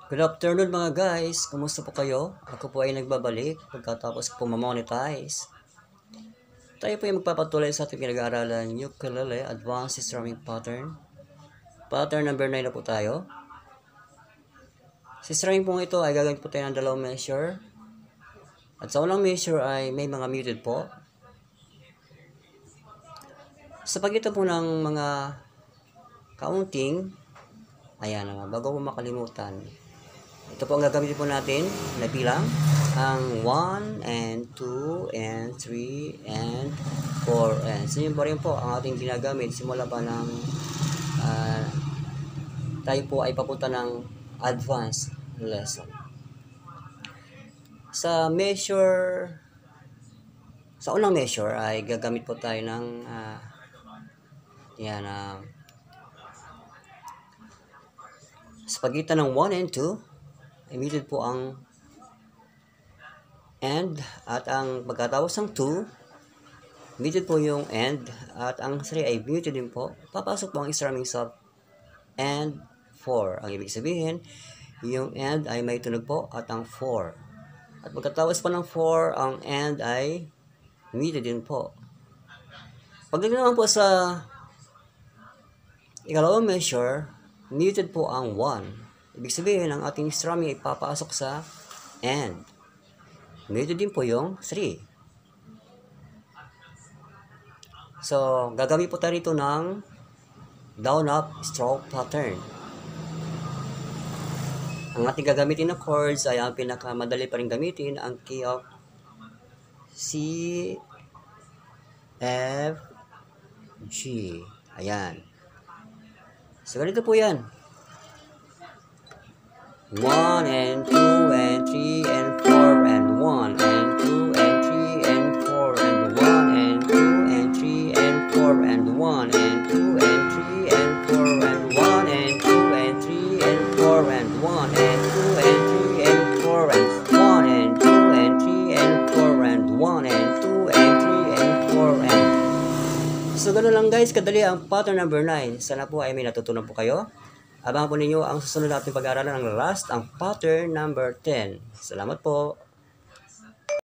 Good afternoon mga guys, kumusta po kayo? Ako po ay nagbabalik pagkatapos ko po ma-monetize. Tayo po ay magpapatuloy sa ating pinag-aaralan Ukulele Advanced Strumming Pattern. Pattern number 9 na po tayo. Sa strumming po ito ay gagawin po tayo ng dalawang measure. At sa unang measure ay may mga muted po. Sa pagitan po ng mga counting, ayan na, bago po makalimutan. Ito po ang gagamitin po natin na bilang ang 1 and 2 and 3 and 4 and so yun pa rin po ang ating ginagamit simula pa ng tayo po ay papunta ng advanced lesson. Sa unang measure ay gagamit po tayo ng sa pagitan ng 1 and 2 muted po ang end at ang pagkatapos ng 2 muted po yung end at ang 3 ay muted din po. Papasok po ang strumming sub and 4. Ang ibig sabihin, yung end ay may tunog po at ang 4. At pagkatapos po ng 4, ang end ay muted din po. Pagdating naman po sa ikalawang measure, muted po ang 1. Ibig sabihin, ang ating strumming ay papasok sa end. Muted din po yung 3. So, gagamit po tayo rito ng down-up stroke pattern. Ang ating gagamitin na chords ay ang pinakamadali pa rin gamitin, ang key of C, F, G. Ayan. So, ganito po yan. 1 and 2 and 3 and 4 and 1 and 2 and 3 and 4 and 1 and 2 and 3 and 4 and 1 and 2 and 3 and 4 and 1 and 2 and 3 and 4 and 1 and 2 and 3 and 4 and 1 and 2 and 3 and 4 and 1 and 2 and 3 and 4 and so ganoon lang guys, kadali ang pattern number 9. Sana po ay may natutunan po kayo. Abangan po ninyo ang susunod natin pag-aaralan ng last, ang pattern number 10. Salamat po.